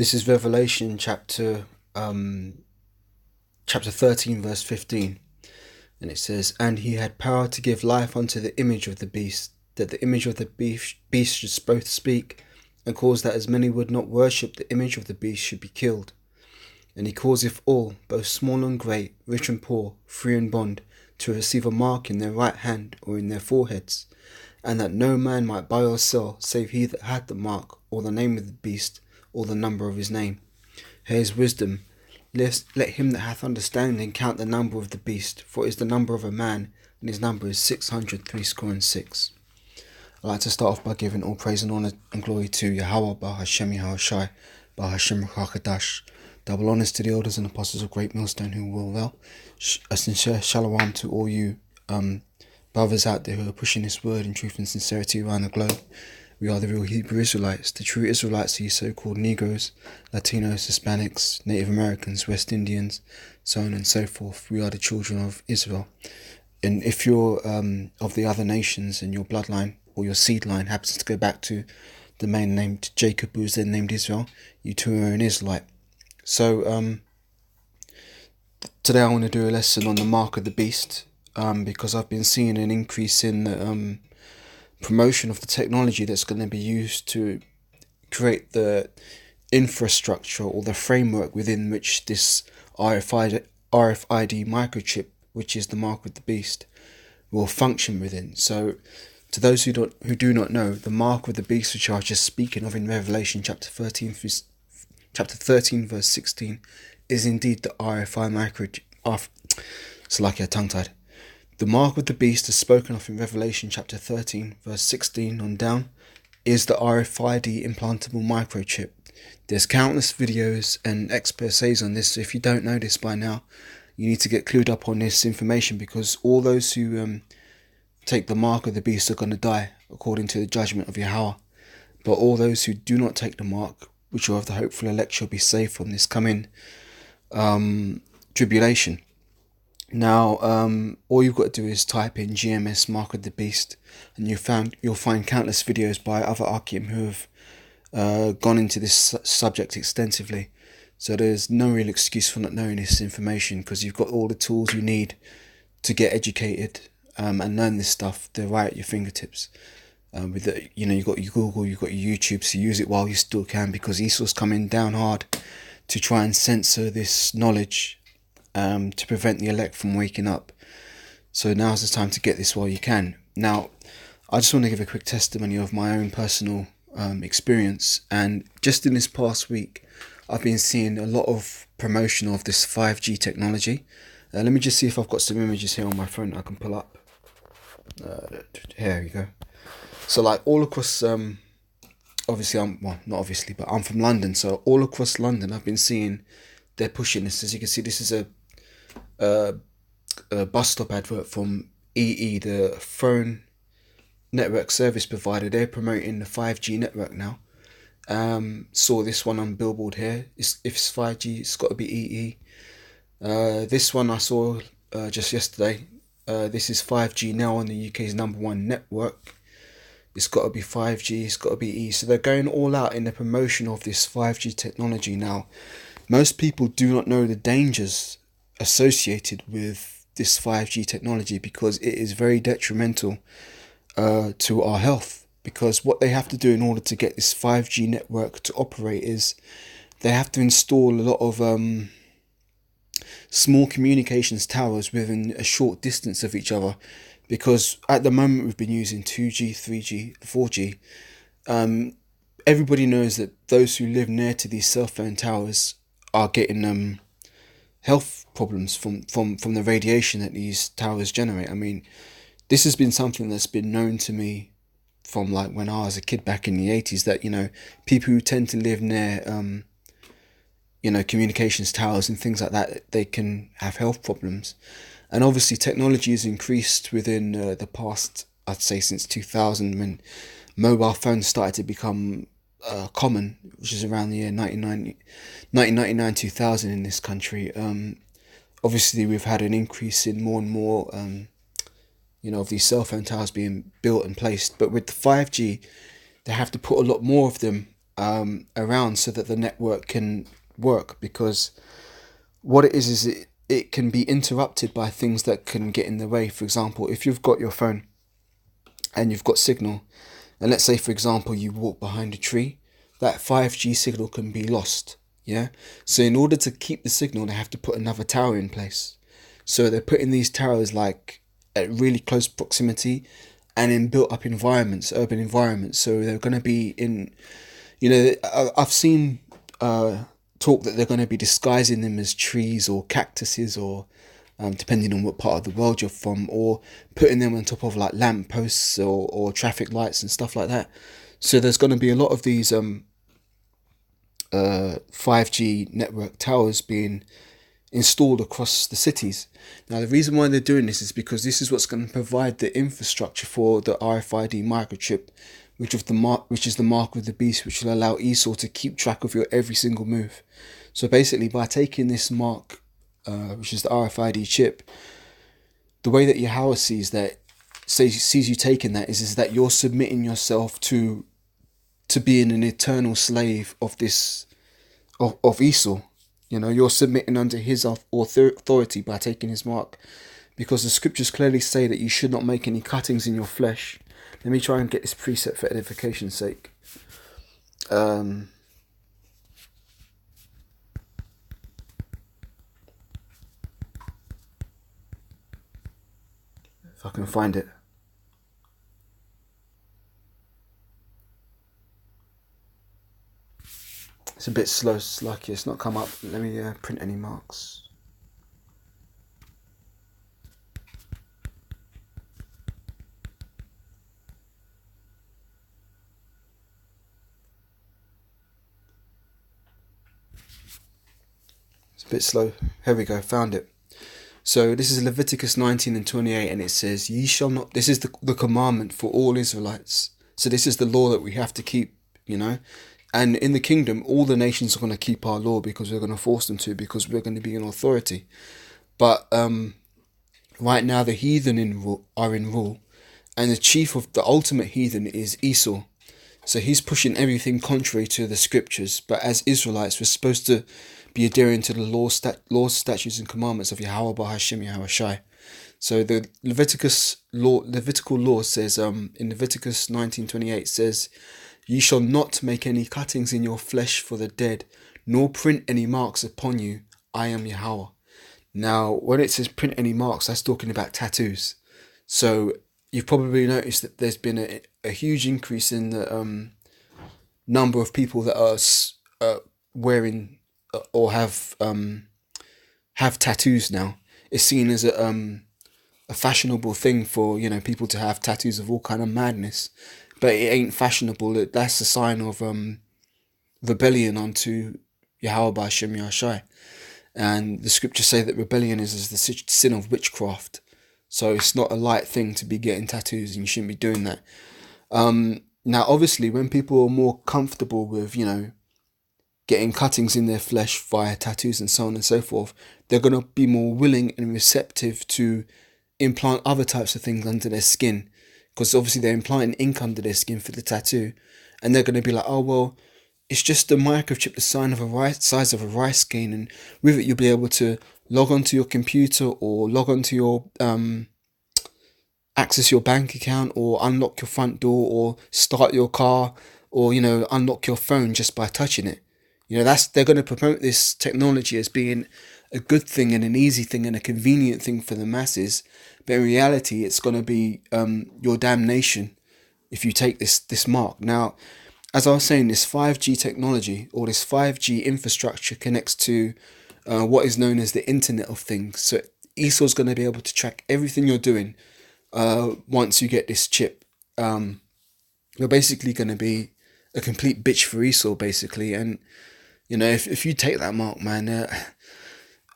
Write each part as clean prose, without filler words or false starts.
This is Revelation chapter 13 verse 15, and it says, "And he had power to give life unto the image of the beast, that the image of the beast should both speak, and cause that as many would not worship the image of the beast should be killed. And he causeth all, both small and great, rich and poor, free and bond, to receive a mark in their right hand or in their foreheads, and that no man might buy or sell, save he that had the mark, or the name of the beast, or the number of his name. Here is wisdom. Let him that hath understanding count the number of the beast, for it is the number of a man, and his number is 666. I'd like to start off by giving all praise and honour and glory to Yahweh, Bahashem Yahushai, Bahashem Ruchakadash. Double honours to the elders and apostles of Great Millstone who will well. A sincere shalom to all you brothers out there who are pushing this word in truth and sincerity around the globe. We are the real Hebrew Israelites, the true Israelites, these so-called Negroes, Latinos, Hispanics, Native Americans, West Indians, so on and so forth. We are the children of Israel. And if you're of the other nations and your bloodline or your seed line happens to go back to the man named Jacob, who was then named Israel, you too are an Israelite. So today I want to do a lesson on the mark of the beast, because I've been seeing an increase in the promotion of the technology that's going to be used to create the infrastructure or the framework within which this RFID microchip, which is the mark of the beast, will function within. So to those who do not know, the mark of the beast, which I was just speaking of in Revelation chapter 13 verse 16, is indeed the RFID microchip. It's like a tongue-tied. The mark of the beast is spoken of in Revelation chapter 13 verse 16 on down is the RFID implantable microchip. There's countless videos and exposés on this, so if you don't know this by now, you need to get clued up on this information, because all those who take the mark of the beast are going to die according to the judgment of Yahweh. But all those who do not take the mark, which are of the hopeful elect, shall be saved from this coming tribulation. Now, all you've got to do is type in GMS mark of the beast, and you'll find countless videos by other Akim who have gone into this subject extensively. So there's no real excuse for not knowing this information, because you've got all the tools you need to get educated and learn this stuff. They're right at your fingertips. With the, you've got your Google, you've got your YouTube, so use it while you still can, because Esau's coming down hard to try and censor this knowledge, to prevent the elect from waking up. So now's the time to get this while you can. Now, I just want to give a quick testimony of my own personal experience, and just in this past week I've been seeing a lot of promotion of this 5G technology. Let me just see if I've got some images here on my phone I can pull up. Here we go. So like all across, obviously not obviously, but I'm from London, so all across London I've been seeing they're pushing this. As you can see, this is a bus stop advert from EE, the phone network service provider. They're promoting the 5G network now. Saw this one on billboard here. If it's 5G, it's got to be EE. This one I saw just yesterday. This is 5G now on the UK's #1 network. It's got to be 5G, it's got to be E. So they're going all out in the promotion of this 5G technology now. Most people do not know the dangers associated with this 5G technology, because it is very detrimental to our health. Because what they have to do in order to get this 5G network to operate is they have to install a lot of small communications towers within a short distance of each other. Because at the moment we've been using 2G, 3G, 4G. Everybody knows that those who live near to these cell phone towers are getting health problems from the radiation that these towers generate. I mean, this has been something that's been known to me from like when I was a kid back in the 80s, that people who tend to live near communications towers and things like that, they can have health problems. And obviously technology has increased within the past, I'd say since 2000, when mobile phones started to become common, which is around the year 1999, 2000 in this country. Obviously we've had an increase in more and more of these cell phone towers being built and placed. But with the 5G, they have to put a lot more of them around so that the network can work, because what it is it can be interrupted by things that can get in the way. For example, if you've got your phone and you've got signal, and let's say for example you walk behind a tree, that 5G signal can be lost. Yeah, so in order to keep the signal, they have to put another tower in place. So they're putting these towers like at really close proximity and in built up environments, urban environments. So they're going to be in, I've seen talk that they're going to be disguising them as trees or cactuses, or depending on what part of the world you're from, or putting them on top of like lamp posts or traffic lights and stuff like that. So there's going to be a lot of these 5G network towers being installed across the cities. Now the reason why they're doing this is because this is what's going to provide the infrastructure for the RFID microchip, which is the mark of the beast, which will allow Esau to keep track of your every single move. So basically, by taking this mark, which is the RFID chip, the way that Yahweh sees you taking that is that you're submitting yourself to being an eternal slave of this of Esau. You're submitting under his authority by taking his mark, because the scriptures clearly say that you should not make any cuttings in your flesh. Let me try and get this precept for edification's sake. If I can find it. It's a bit slow, it's lucky it's not come up. Let me print any marks. It's a bit slow. Here we go, found it. So this is Leviticus 19 and 28, and it says, "Ye shall not." This is the commandment for all Israelites. So this is the law that we have to keep, And in the kingdom, all the nations are going to keep our law, because we're going to force them to, because we're going to be in authority. But right now, the heathen are in rule, and the chief of the ultimate heathen is Esau. So he's pushing everything contrary to the scriptures. But as Israelites, we're supposed to be adhering to the laws, statutes, and commandments of Yahweh Bahashem Yahweh Shai. So the Levitical law says, in Leviticus 19:28 says, "Ye shall not make any cuttings in your flesh for the dead, nor print any marks upon you. I am Yahweh." Now, when it says print any marks, that's talking about tattoos. So you've probably noticed that there's been a huge increase in the number of people that are wearing or have tattoos now. It's seen as a fashionable thing for people to have tattoos of all kind of madness, but it ain't fashionable. That's a sign of rebellion unto Yahweh B'Hashem Yahshai. And the scriptures say that rebellion is the sin of witchcraft. So it's not a light thing to be getting tattoos, and you shouldn't be doing that. Now, obviously, when people are more comfortable with, getting cuttings in their flesh via tattoos and so on and so forth, they're going to be more willing and receptive to implant other types of things under their skin, because obviously they're implanting ink under their skin for the tattoo, and they're going to be like, oh, well, it's just a microchip the size of a rice grain, and with it you'll be able to log onto your computer, or log onto your access your bank account, or unlock your front door, or start your car, or unlock your phone just by touching it. They're going to promote this technology as being a good thing and an easy thing and a convenient thing for the masses, but in reality it's going to be your damnation if you take this mark. Now, as I was saying, this 5G technology, or this 5G infrastructure, connects to what is known as the Internet of Things. So Esau's going to be able to track everything you're doing once you get this chip. You're basically going to be a complete bitch for Esau, basically. And if you take that mark, man,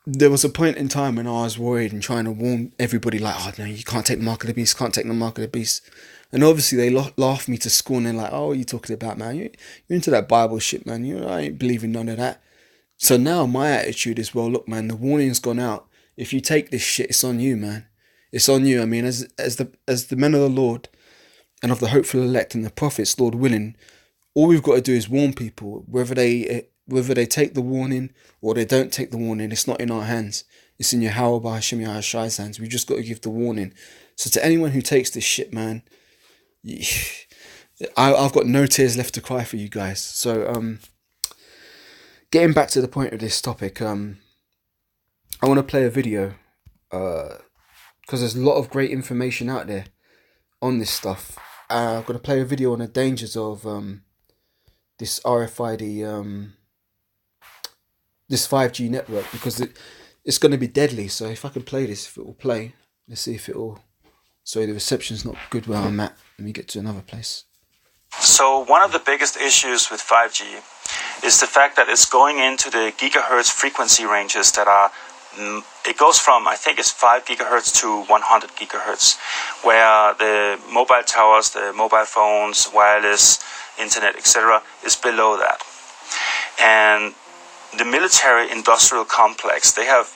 there was a point in time when I was worried and trying to warn everybody, like, oh no, you can't take the mark of the beast, can't take the mark of the beast. And obviously they laugh me to scorn, and like, oh, what are you talking about, man? You're into that Bible shit, man. I ain't believing none of that. So now my attitude is, well, look, man, the warning's gone out. If you take this shit, it's on you, man. It's on you. I mean, as the men of the Lord and of the hopeful elect and the prophets, Lord willing, All we've got to do is warn people, whether they take the warning or they don't take the warning. It's not in our hands. It's in Yahweh Hashem Yahushai's hands. We just got to give the warning. So to anyone who takes this shit, man, I've got no tears left to cry for you guys. So getting back to the point of this topic, I want to play a video because there's a lot of great information out there on this stuff. I'm going to play a video on the dangers of this RFID, this 5G network, because it's going to be deadly. So if I can play this, if it will play, let's see if it will. Sorry, the reception's not good where I'm at. Let me get to another place. So one of the biggest issues with 5G is the fact that it's going into the gigahertz frequency ranges that are, it goes from, I think it's 5 gigahertz to 100 gigahertz, where the mobile towers, the mobile phones, wireless, internet, etc. is below that. And the military industrial complex, they have,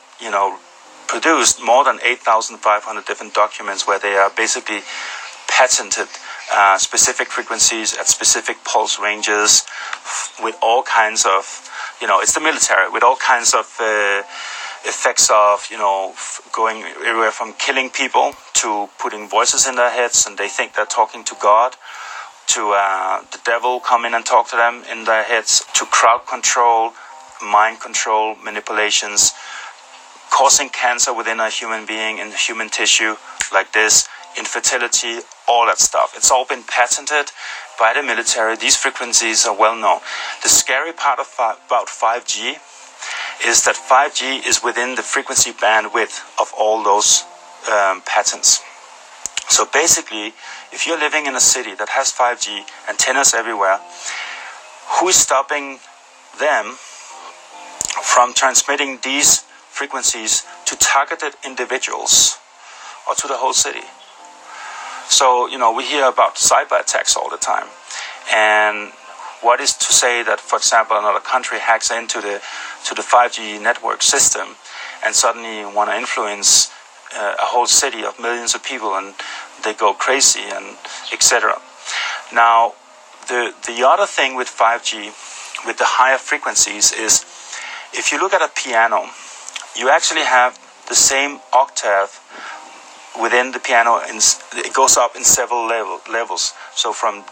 produced more than 8,500 different documents where they are basically patented specific frequencies at specific pulse ranges with all kinds of, it's the military, with all kinds of effects of, going everywhere from killing people to putting voices in their heads and they think they're talking to God, to the devil come in and talk to them in their heads, to crowd control, mind control, manipulations, causing cancer within a human being in human tissue like this, infertility, all that stuff. It's all been patented by the military. These frequencies are well known. The scary part about 5G is that 5G is within the frequency bandwidth of all those patents. So basically, if you're living in a city that has 5G antennas everywhere, who is stopping them from transmitting these frequencies to targeted individuals or to the whole city? So, we hear about cyber attacks all the time. And what is to say that, for example, another country hacks into the 5G network system and suddenly want to influence a whole city of millions of people and they go crazy and etc. Now, the other thing with 5G, with the higher frequencies, is if you look at a piano, you actually have the same octave within the piano. It goes up in several levels. So from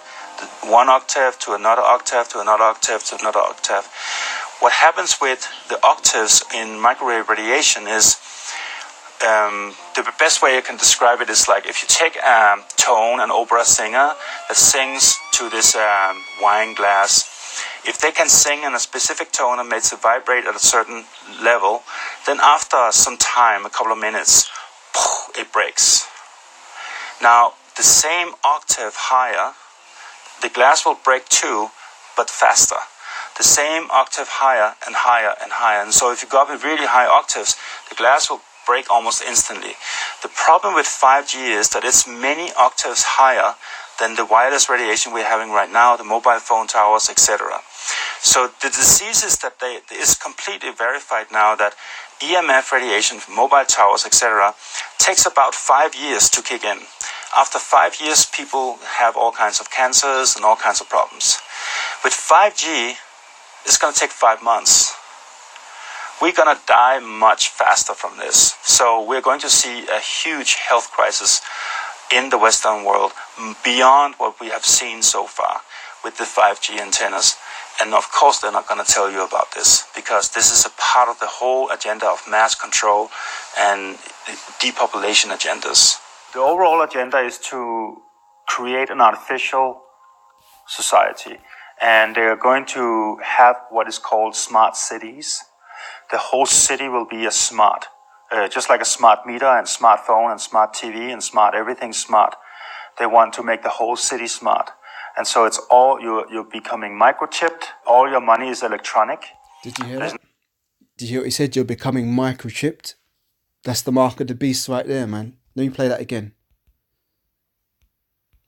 one octave to another octave to another octave to another octave. What happens with the octaves in microwave radiation is, the best way I can describe it is like if you take a tone, an opera singer that sings to this wine glass, if they can sing in a specific tone and makes it vibrate at a certain level, then after some time, a couple of minutes, it breaks. Now, the same octave higher, the glass will break too, but faster. The same octave higher and higher and higher. And so if you go up in really high octaves, the glass will break almost instantly. The problem with 5G is that it's many octaves higher than the wireless radiation we're having right now, the mobile phone towers, etc. So the disease is that is completely verified now that EMF radiation from mobile towers, etc., takes about 5 years to kick in. After 5 years, people have all kinds of cancers and all kinds of problems. With 5G, it's going to take 5 months. We're going to die much faster from this. So we're going to see a huge health crisis in the Western world beyond what we have seen so far with the 5G antennas. And of course, they're not going to tell you about this because this is a part of the whole agenda of mass control and depopulation agendas. The overall agenda is to create an artificial society. And they're going to have what is called smart cities. The whole city will be a smart, just like a smart meter and smartphone and smart TV and smart everything smart. They want to make the whole city smart. And so it's all, you're becoming microchipped. All your money is electronic. Did you hear that? Did you hear what he said? You're becoming microchipped. That's the mark of the beast right there, man. Let me play that again.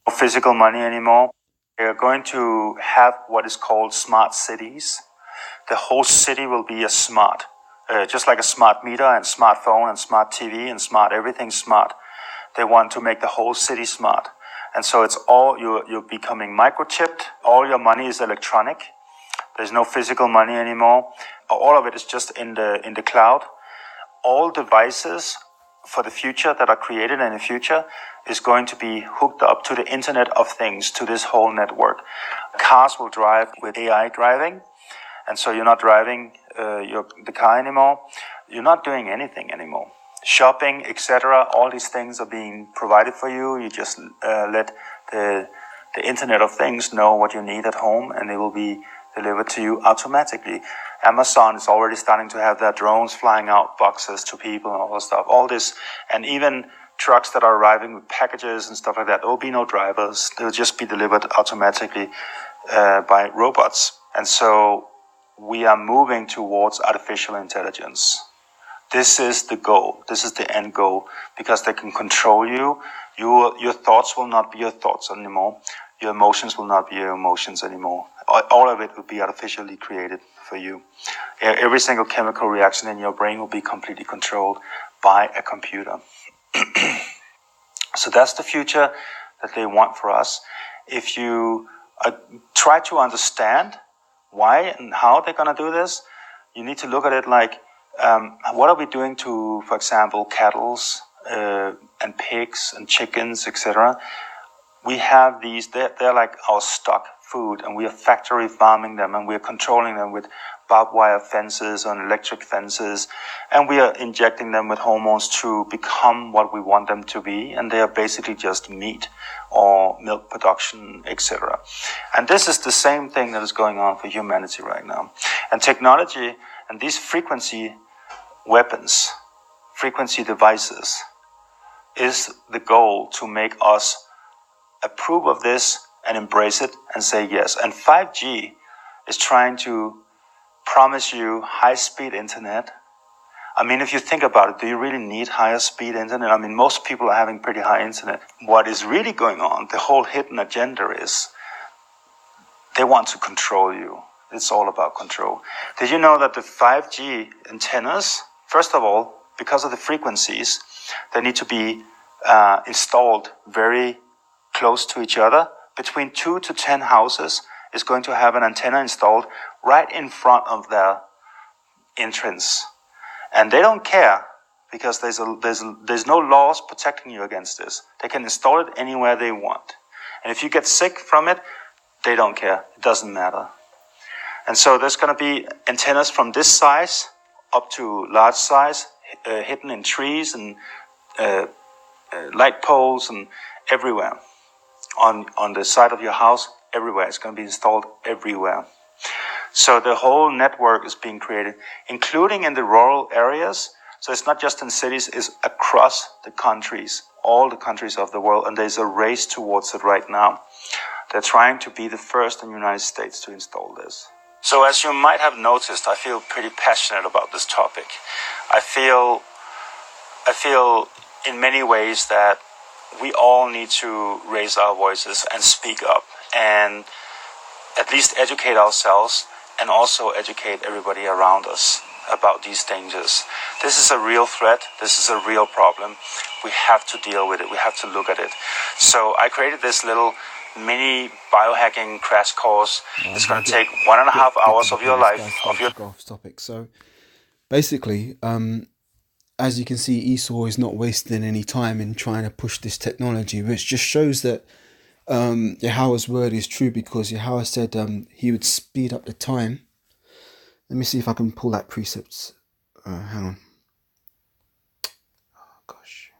No physical money anymore. They're going to have what is called smart cities. The whole city will be a smart, just like a smart meter and smartphone and smart TV and smart everything smart. They want to make the whole city smart. And so it's all, you're becoming microchipped. All your money is electronic. There's no physical money anymore. All of it is just in the cloud. All devices for the future that are created in the future is going to be hooked up to the Internet of Things, to this whole network. Cars will drive with AI driving. And so you're not driving the car anymore. You're not doing anything anymore. Shopping, etc., all these things are being provided for you. You just let the Internet of Things know what you need at home, and they will be delivered to you automatically. Amazon is already starting to have their drones flying out boxes to people and all that stuff. All this, and even trucks that are arriving with packages and stuff like that. There will be no drivers. They'll just be delivered automatically by robots. And so we are moving towards artificial intelligence. This is the goal. This is the end goal, because they can control you. Your thoughts will not be your thoughts anymore. Your emotions will not be your emotions anymore. All of it will be artificially created for you. Every single chemical reaction in your brain will be completely controlled by a computer. So that's the future that they want for us. If you try to understand why and how they're going to do this, you need to look at it like, what are we doing to, for example, cattle and pigs and chickens, etc.? We have these, they're like our stock food, and we are factory farming them, and we're controlling them with barbed wire fences and electric fences, and we are injecting them with hormones to become what we want them to be, and they are basically just meat or milk production, etc. And this is the same thing that is going on for humanity right now. And technology and these frequency weapons, frequency devices, is the goal to make us approve of this and embrace it and say yes. And 5G is trying to promise you high-speed internet. I mean, if you think about it, do you really need higher speed internet? I mean, most people are having pretty high internet. What is really going on, the whole hidden agenda is they want to control you. It's all about control. Did you know that the 5G antennas, first of all, because of the frequencies, they need to be installed very close to each other. Between 2 to 10 houses is going to have an antenna installed right in front of their entrance. And they don't care, because there's no laws protecting you against this. They can install it anywhere they want. And if you get sick from it, they don't care. It doesn't matter. And so there's going to be antennas from this size up to large size, hidden in trees and light poles and everywhere. On the side of your house, everywhere. It's going to be installed everywhere. So the whole network is being created, including in the rural areas. So it's not just in cities, it's across the countries, all the countries of the world, and there's a race towards it right now. They're trying to be the first in the United States to install this. So as you might have noticed, I feel pretty passionate about this topic. I feel in many ways that we all need to raise our voices and speak up and at least educate ourselves and also educate everybody around us about these dangers. This is a real threat. This is a real problem. We have to deal with it. We have to look at it. So I created this little mini biohacking crash course. It's going to take 1.5 hours of your life. Go off topic. So basically, as you can see, Esau is not wasting any time in trying to push this technology, which just shows that Yahweh's word is true, because Yahweh said he would speed up the time. Let me see if I can pull that precept. Hang on. Oh, gosh.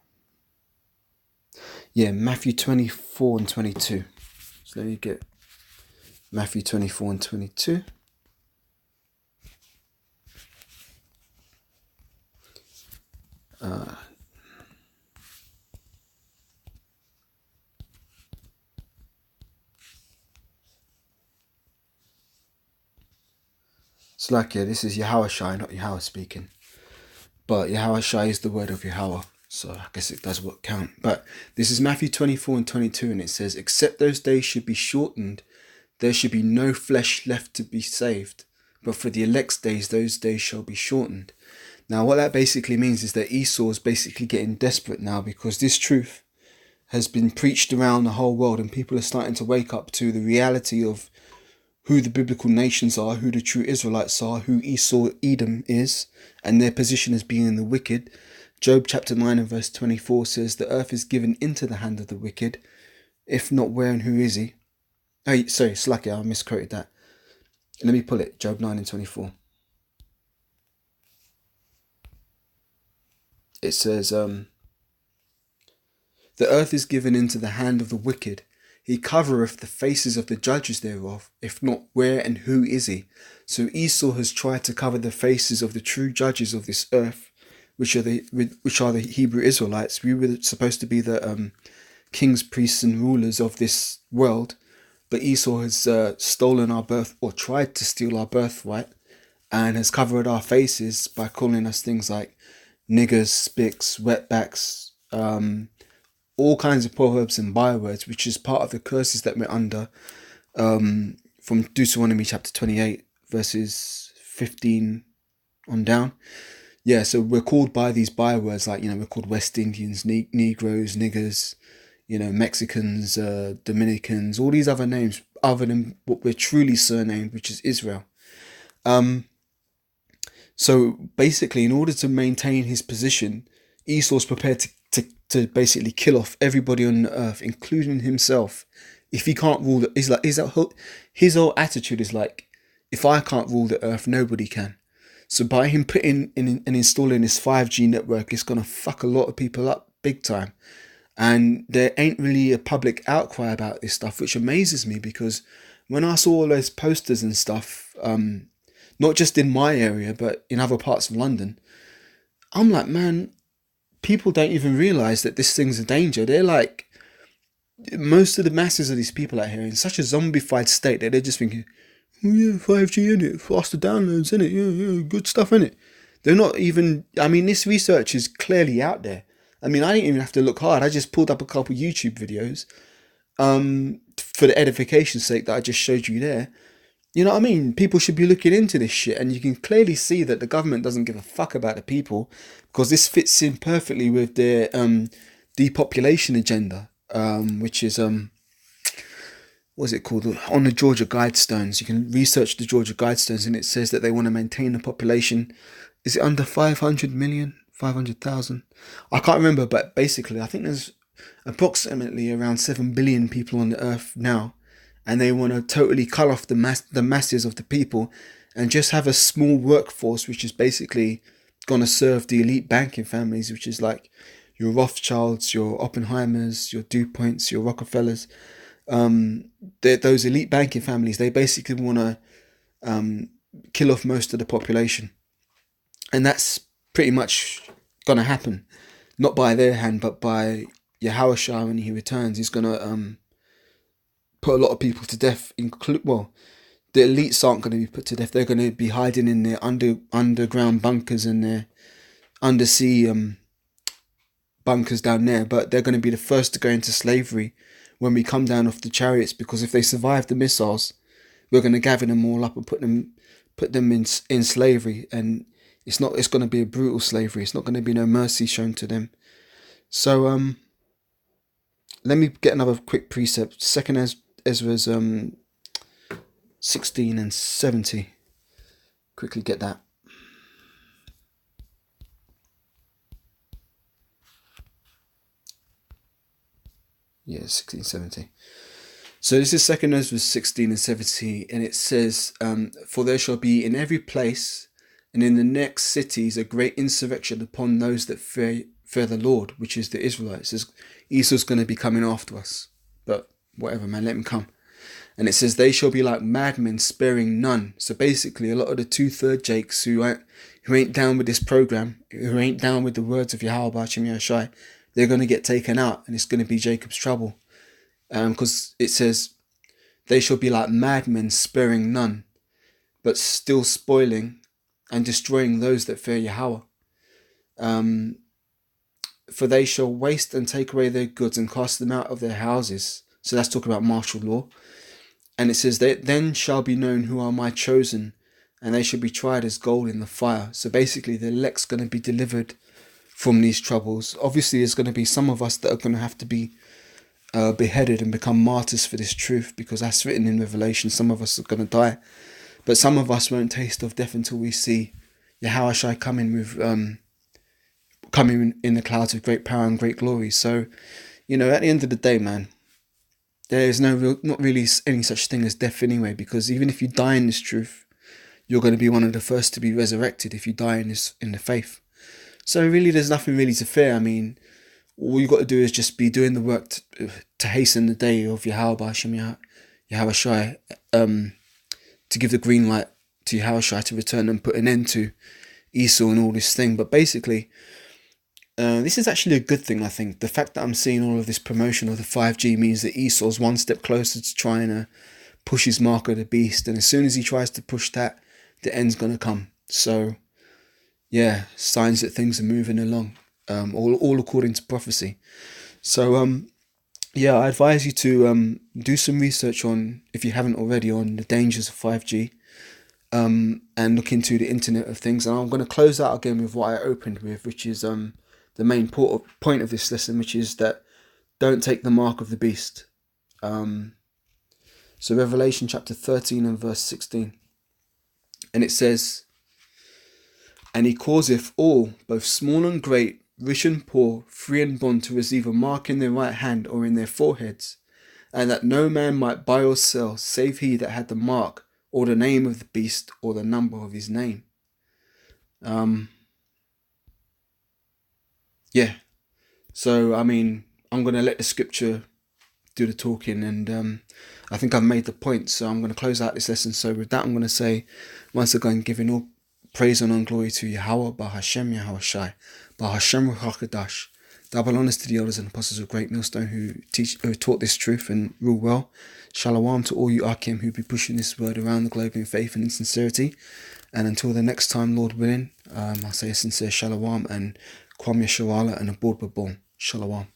Yeah, Matthew 24 and 22. So let me get Matthew 24 and 22. It's like, yeah, this is Yahweh Shai, not Yahweh speaking. But Yahweh Shai is the word of Yahweh, so I guess it does what count. But this is Matthew 24 and 22, and it says, "Except those days should be shortened, there should be no flesh left to be saved. But for the elect's days, those days shall be shortened." Now, what that basically means is that Esau is basically getting desperate now, because this truth has been preached around the whole world, and people are starting to wake up to the reality of who the biblical nations are, who the true Israelites are, who Esau, Edom is, and their position as being the wicked. Job chapter 9 and verse 24 says, the earth is given into the hand of the wicked. If not, where and who is he? Oh, sorry, slacky, I misquoted that. Let me pull it, Job 9 and 24. It says, the earth is given into the hand of the wicked. He covereth the faces of the judges thereof. If not, where and who is he? So Esau has tried to cover the faces of the true judges of this earth, which are the Hebrew Israelites. We were supposed to be the kings, priests, and rulers of this world, but Esau has stolen our birth, or tried to steal our birthright, and has covered our faces by calling us things like niggers, spics, wetbacks, all kinds of proverbs and bywords, which is part of the curses that we're under, from Deuteronomy chapter 28, verses 15 on down. Yeah, so we're called by these bywords, like, we're called West Indians, Negroes, niggers, Mexicans, Dominicans, all these other names other than what we're truly surnamed, which is Israel. So basically, in order to maintain his position, Esau's prepared to basically kill off everybody on the earth, including himself. If he can't rule his whole attitude is like, if I can't rule the earth, nobody can. So by him putting in and installing this 5G network, it's going to fuck a lot of people up big time. And there ain't really a public outcry about this stuff, which amazes me, because when I saw all those posters and stuff, not just in my area, but in other parts of London, I'm like, man, people don't even realise that this thing's a danger. They're like, most of the masses of these people out here in such a zombified state that they're just thinking, oh yeah, 5G in it, faster downloads in it, yeah, good stuff in it. They're not even, this research is clearly out there. I didn't even have to look hard. I just pulled up a couple YouTube videos for the edification's sake that I just showed you there. You know what I mean? People should be looking into this shit, and you can clearly see that the government doesn't give a fuck about the people, because this fits in perfectly with their depopulation agenda, which is what's it called? On the Georgia Guidestones. You can research the Georgia Guidestones, and it says that they want to maintain the population. Is it under 500 million? 500,000? I can't remember, but basically I think there's approximately around 7 billion people on the earth now, and they want to totally cut off the masses of the people and just have a small workforce, which is basically going to serve the elite banking families, which is like your Rothschilds, your Oppenheimers, your DuPonts, your Rockefellers. Those elite banking families, they basically want to kill off most of the population, and that's pretty much gonna happen, not by their hand, but by Yahushua when he returns. He's gonna put a lot of people to death. The elites aren't going to be put to death. They're going to be hiding in their underground bunkers and their undersea bunkers down there. But they're going to be the first to go into slavery when we come down off the chariots, because if they survive the missiles, we're going to gather them all up and put them in slavery. And it's going to be a brutal slavery. It's not going to be no mercy shown to them. So let me get another quick precept. Second Ezra's 16 and 70. Quickly get that. Yeah, 1670. So this is Second Ezra 16 and 70, and it says, for there shall be in every place and in the next cities a great insurrection upon those that fear the Lord, which is the Israelites. Esau's going to be coming after us, but whatever, man, let him come. And it says, they shall be like madmen, sparing none. So basically, a lot of the 2/3 Jakes who ain't down with this program, who ain't down with the words of Yahweh B'Shem Yahushai, they're going to get taken out, and it's going to be Jacob's trouble. Because it says, they shall be like madmen, sparing none, but still spoiling and destroying those that fear Yahweh. For they shall waste and take away their goods and cast them out of their houses. So that's talking about martial law. And it says, then shall be known who are my chosen, and they shall be tried as gold in the fire. So basically, the elect's going to be delivered from these troubles. Obviously, there's going to be some of us that are going to have to be beheaded and become martyrs for this truth, because that's written in Revelation. Some of us are going to die, but some of us won't taste of death until we see Yahushua coming in the clouds with great power and great glory. So, at the end of the day, man, there is not really any such thing as death anyway, because even if you die in this truth, you're going to be one of the first to be resurrected if you die in the faith. So really, there's nothing really to fear. I mean, all you got to do is just be doing the work to hasten the day of Yahushua, to give the green light to Yahushua to return and put an end to Esau and all this thing. But basically, this is actually a good thing, I think. The fact that I'm seeing all of this promotion of the 5G means that Esau's one step closer to trying to push his mark of the beast. And as soon as he tries to push that, the end's going to come. So, yeah, signs that things are moving along, all according to prophecy. So, I advise you to do some research on, if you haven't already, on the dangers of 5G, and look into the Internet of Things. And I'm going to close out again with what I opened with, which is the main point of this lesson, which is that don't take the mark of the beast. So Revelation chapter 13 and verse 16. And it says, "And he causeth all, both small and great, rich and poor, free and bond, to receive a mark in their right hand or in their foreheads, and that no man might buy or sell, save he that had the mark, or the name of the beast, or the number of his name." So I mean, I'm going to let the scripture do the talking, and I think I've made the point, so I'm going to close out this lesson. So with that, I'm going to say, once again, giving all praise and glory to Yahweh, Bahashem Yahushai, Bahashem Ruach. Double honors to the elders and apostles of Great Millstone who taught this truth and rule well. Shalom to all you Akim who be pushing this word around the globe in faith and in sincerity. And until the next time, Lord willing, I'll say a sincere shalom and Kwam Yeshawala and aboard Babon. Shalom.